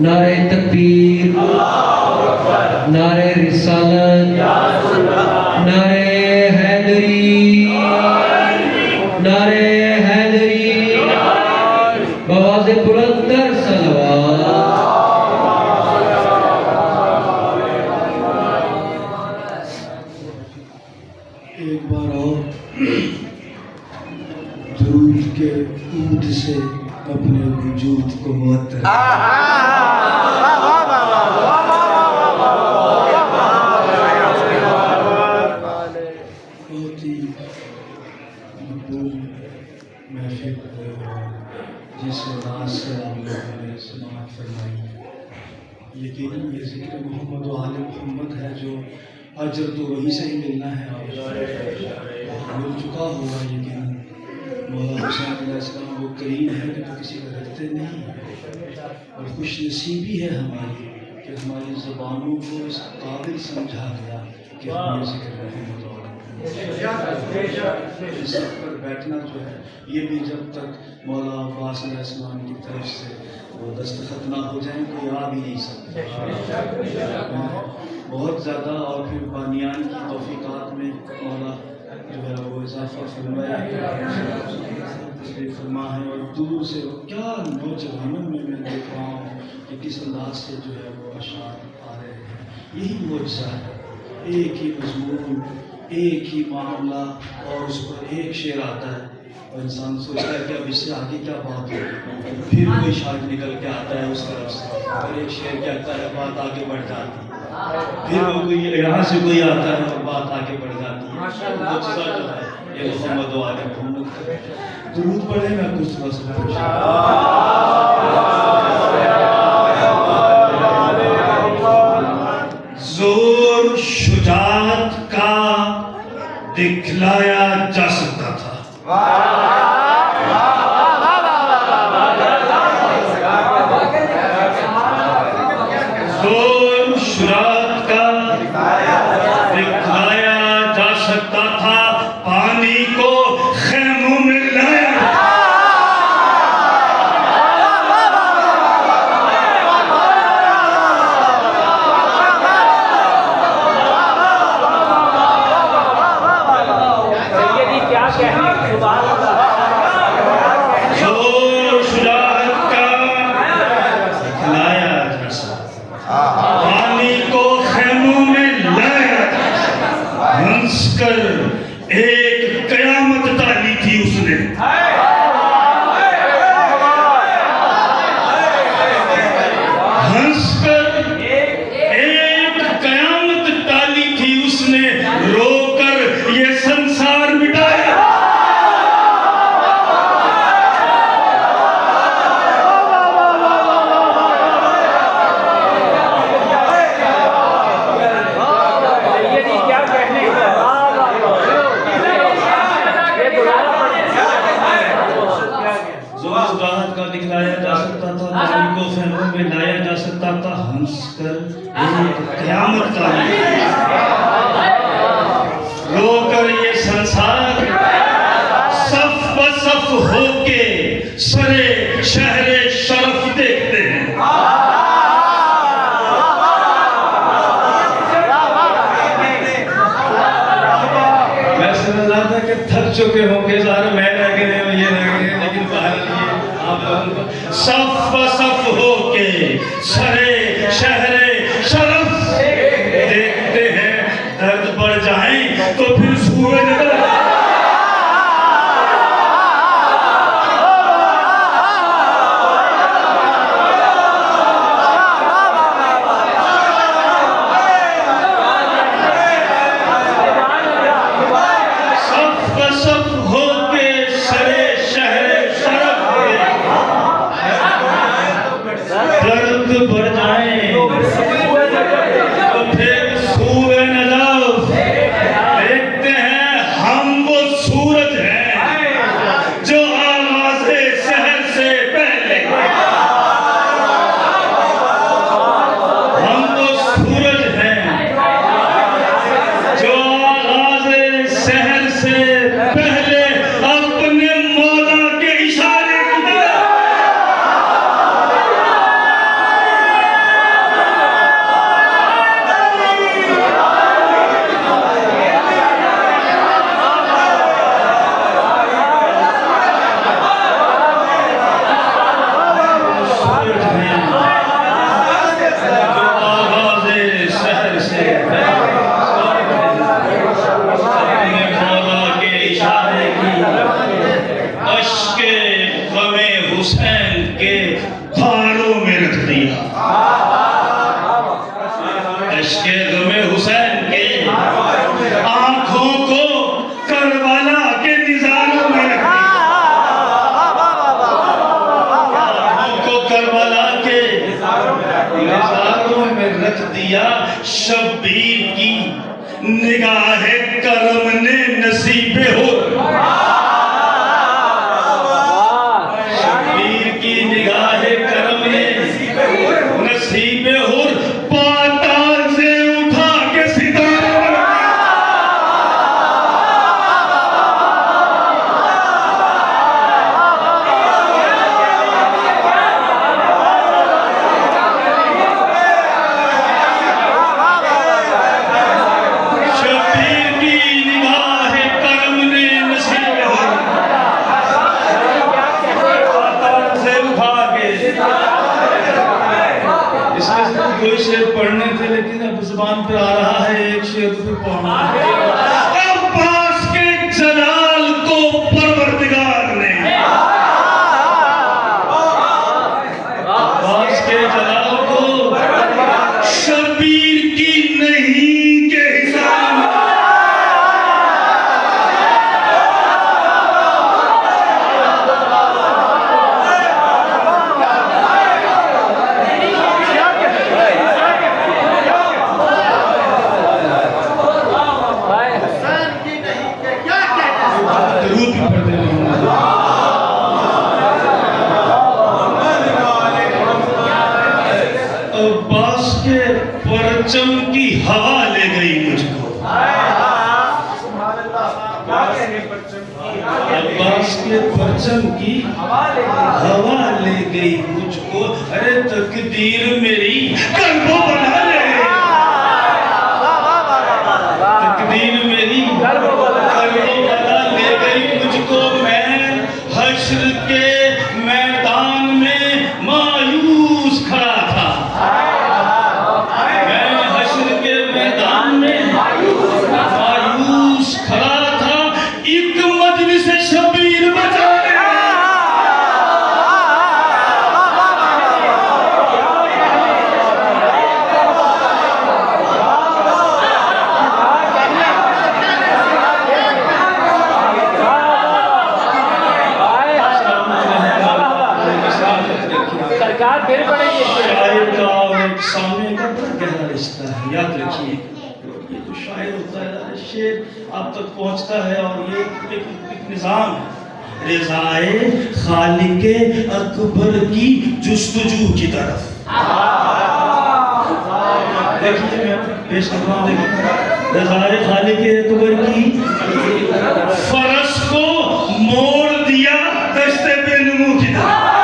नारे तकबीर, नारे रिसालत, नारे हैदरी, नारे हैदरी, बवाज़े बुलंदर सलवात। एक बार और दुरूद के ऊद से अपने वजूद को मुअत्तर बहुत ही मकबूल महफिल जिस राज से आप लोगों ने समाअत फरमाई। यकीनन ये ज़िक्र मोहम्मद व आले मोहम्मद है जो अजर तो वहीं से ही मिलना है आपको मिल चुका होगा। यकीनन मौला हुसैन अलैहिस्सलाम वो करीम है कि तो किसी को रखते नहीं है और खुश नसीबी है हमारी कि हमारी ज़बानों को इस काबिल समझा गया कि हम ये जिक्र मोहम्मद इस पर बैठना जो है ये भी जब तक मौला अब्बास अलैहिस्सलाम की तरफ से वो दस्तखत ना हो जाए कोई आ भी नहीं सकता। बहुत ज़्यादा और फिर बानियान की तौफ़ीक़ात में मौला जो है वो इजाफ़ा फरमाया फरमा है और दूर से क्या नौजवानों में मैं देख रहा हूँ कि किस अंदाज से जो है वो अशार आ रहे हैं। यही मौजज़ा है, एक ही मज़मून, एक ही मामला और उस पर एक शेर आता है और इंसान सोचता है कि अब इससे आगे क्या बात होगी। फिर कोई शायर निकल के आता है उस तरफ से और एक शेर कहता है, बात आगे बढ़ जाती है। फिर वो कोई यहाँ से कोई आता है और बात आगे बढ़ जाती है। मौजज़ा जो है ये मोहम्मद व आले मोहम्मद का दुरूद पढ़े मैं कुछ थोड़ा जोर शुजात का दिखलाया जा सकता था। जोर शुजात का दिखलाया जा सकता था, पानी को खेमों में लाया। जोर शुजात का दिखलाया जा सकता था, पानी को खेमों में लाया। हंसकर एक कयामत डाली थी उसने, हंसकर एक कयामत डाली थी उसने, रोकर ये संसार मिटाया। राहत का दिखलाया जा सकता था, पानी को खेमों में लाया जा सकता था, हंसकर एक कयामत डाली, रोकर ये संसार सफ बसफ होके सरे शहरे शरफ देखते हैं। मैं समझ रहा था कि थक चुके होंगे सारे, मैं रह गए और ये रह गए, लेकिन बाहर सफ बसफ होके सरे शहरे शरफ देखते हैं। दर्द बढ़ जाए तो फिर सूरज बढ़ जाए तो फिर सूरज नजर देखते हैं। निगाह करम ने नसीबे हो, शबीर की निगाह करम ने नसीबे हो, पाताल से उठा के सितारा कोई शेर पढ़ने थे, लेकिन अब जुबान पे आ रहा है एक शेर तो पढ़ना है। अब्बास के जलाल को परवरदिगार ने, अब्बास के जलाल को शबीर की नहीं के हिसाब में अब्बास के परचम की हवा ले गई मुझको, अब्बास के परचम की हवा ले गई मुझको। अरे तकदीर मेरी कर्मो बना ले, तकदीर मेरी कर्मो बना ले गई मुझको। मैं हश्र के मैदान में मायूस खड़ा था, मायूस खड़ा था, एक मजलिस से शबीर बचा सरकार फिर पड़ेगी। शायर का और एक सामने का बड़ा गहरा रिश्ता है, याद रखिए। ये तो शायर होता है, शेर आप तक पहुंचता है और ये एक निजाम है। रिज़ाए खालिके अकबर की जुस्तजू की तरफ देखिए, मैं पेश कर रहा हूँ, देखिए। रिज़ाए खालिके अकबर की फरस को मोड़ दिया दस्ते बेनुमू की तरफ,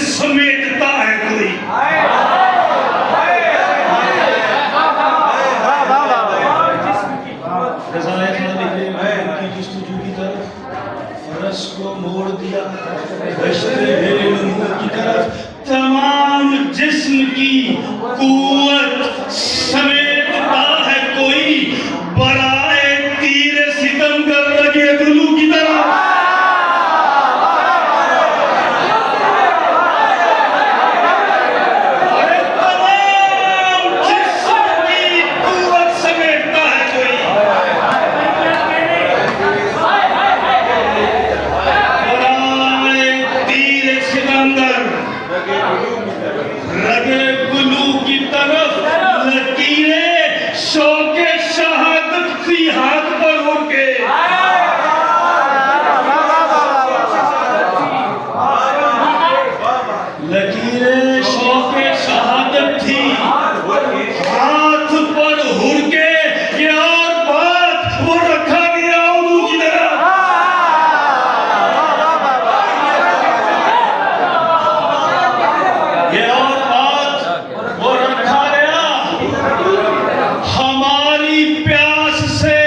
समेटता है कोई। की जुस्तजू की तरफ फरस को मोड़ दिया की तरफ, तमाम जिस्म की कुव्वत समेटता है कोई, बराए तीर सितम कर लगे गुलू की तरफ। रगे गुलू की तरफ लकीरें शौके शहादत थी हाथ पर उड़के, लकीरें शौके शहादत थी हाथ पर हुड़के। ये और बात वो रखा गया उर्दू की तरफ, ये और बात वो रखा गया। हमारी प्यास से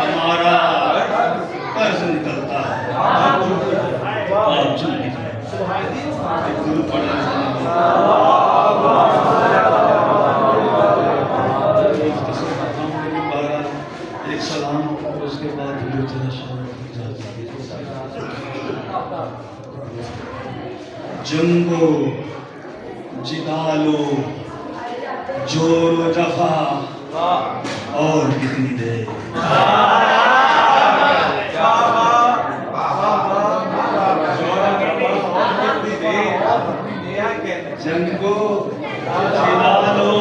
हमारा कर्ज निकलता है। आप जो गुरु पढ़ा एक सलाम और उसके बाद जंगो जिदालो जोरो जफा और कितनी देर। जंगो जिदालो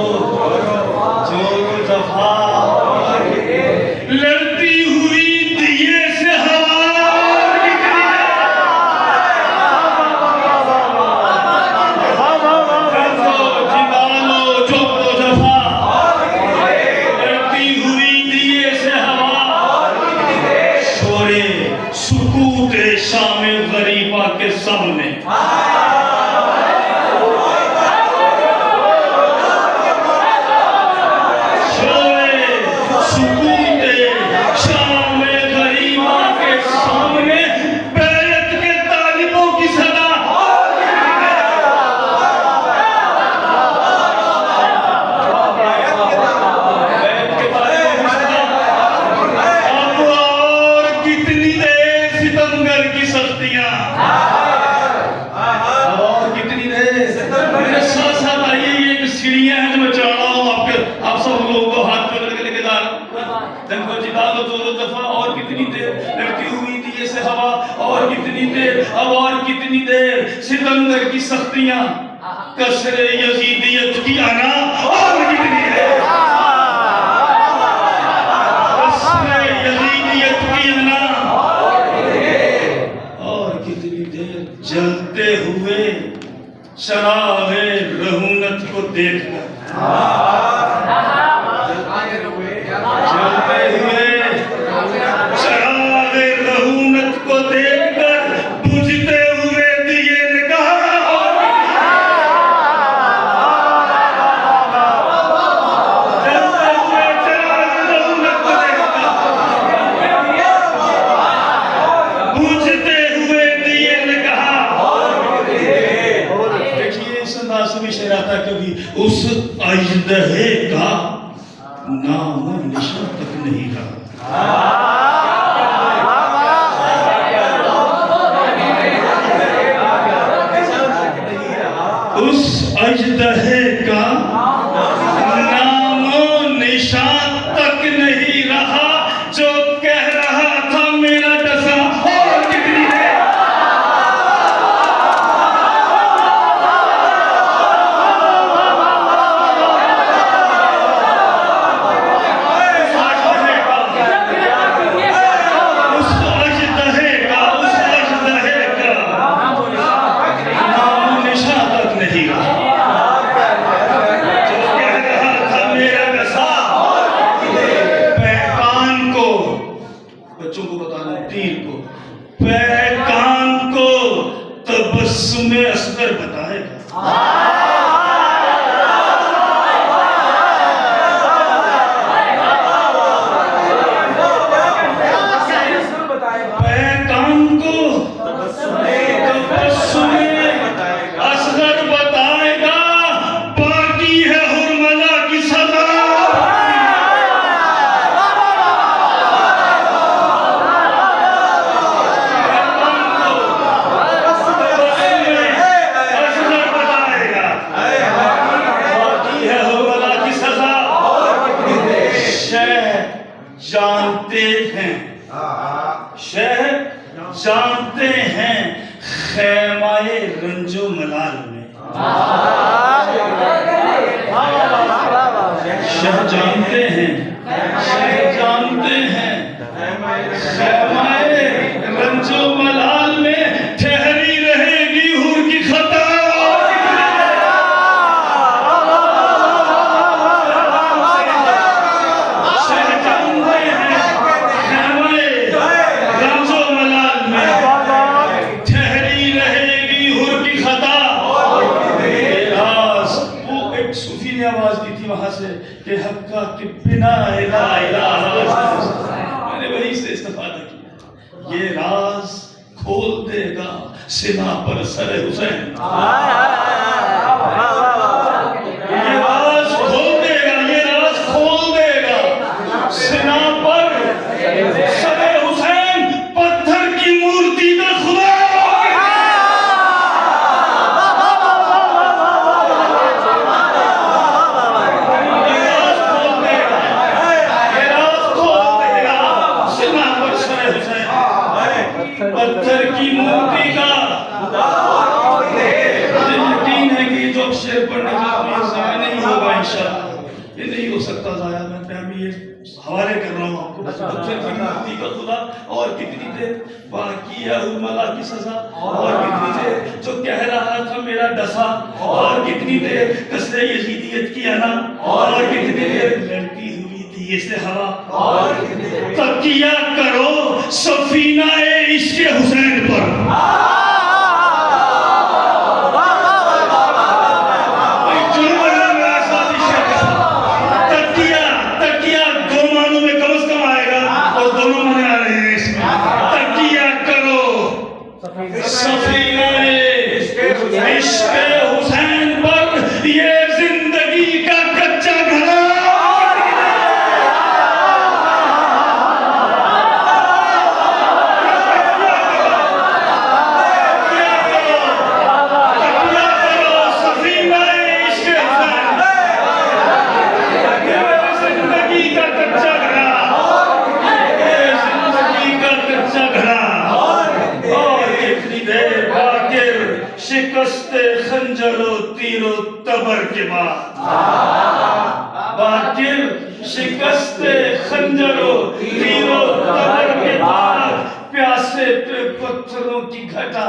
जोरो जफा लड़ती हुई दिए से हवा जिदालो जोरो जफा लड़ती हुई दिए से हवा शोरे सुकूत शाम गरीबा के सामने और कितनी देर, अब और कितनी देर सितंदर की सख्तियां कसरे यजीदियत की आना और कितनी देर कसरे यजीदियत की आना और कितनी देर जलते हुए चरागे रहूनत को देखकर जलते हुए चरागे रहूनत को देखकर बुझते हुए दिए ने कहा जलते हुए चरागे रहूनत को देखकर बुझते हुए दिए ने कहा। देखिए इस अंदाज में शेर आता कभी उस अजदहे का नाम निशान तक नहीं रहा। उस अजदहे का नामो निशान तक नहीं रहा जो कह रहा था मेरा दशा और कितनी है। उस अजदहे का नामो निशान तक नहीं रहा जो कह रहा था मेरा दशा। पैकान को बच्चों को बताना तीर को पैकान को तबस्सुम असगर बताएगा। पैकान को तबस्सुम असगर बताएगा। बाकी है हुर्मला की सजा। असगर बताएगा बाकी है हुर्मला की सजा। शह जानते हैं शह जानते हैं खैमाए रंजो मलाल में। शह जानते हैं खैमाए रंजो मलाल में ठहरी रहेगी हूर की खता। शह जानते हैं खैमाए रंजो मलाल में ठहरी रहेगी हुर की खता। वो एक सूफी ने आवाज दी थी वहां से कि हक्का के बिना इला इलाहा सिना पर सरे हुसैन। ये राज खोल देगा, ये राज खोल देगा। सिना पर सरे हुसैन, पत्थर की मूर्ति का खुदा। ये राज खोल देगा, ये राज खोल देगा। सिना पर सरे हुसैन, पत्थर की मूर्ति का। मुझे यकीन है कि जो शेर पढ़ने का ज़ाया नहीं होगा इंशाअल्लाह। ये नहीं हो सकता ज़ाया। मैं भी ये हवाले कर रहा हूँ आपको। पत्थर की मूर्ति का खुदा। और कितनी देर बाकी है उर्मिला की सजा। और कितनी देर जो कह रहा था मेरा डसा। और कितनी देर कसरे यजीदियत की अना। और कितनी देर लड़ती हुई थी ये से हवा। और तकिया करो सफीना इश्क हुसैन पर। इश्क़ हुसैन पर ये जिंदगी का कच्चा घड़ा। शिकस्ते खंजरो तीरो तबर के बाद, बाकिर शिकस्ते खंजरो तीरो तबर के बाद, प्यासे पे पत्थरों की घटा।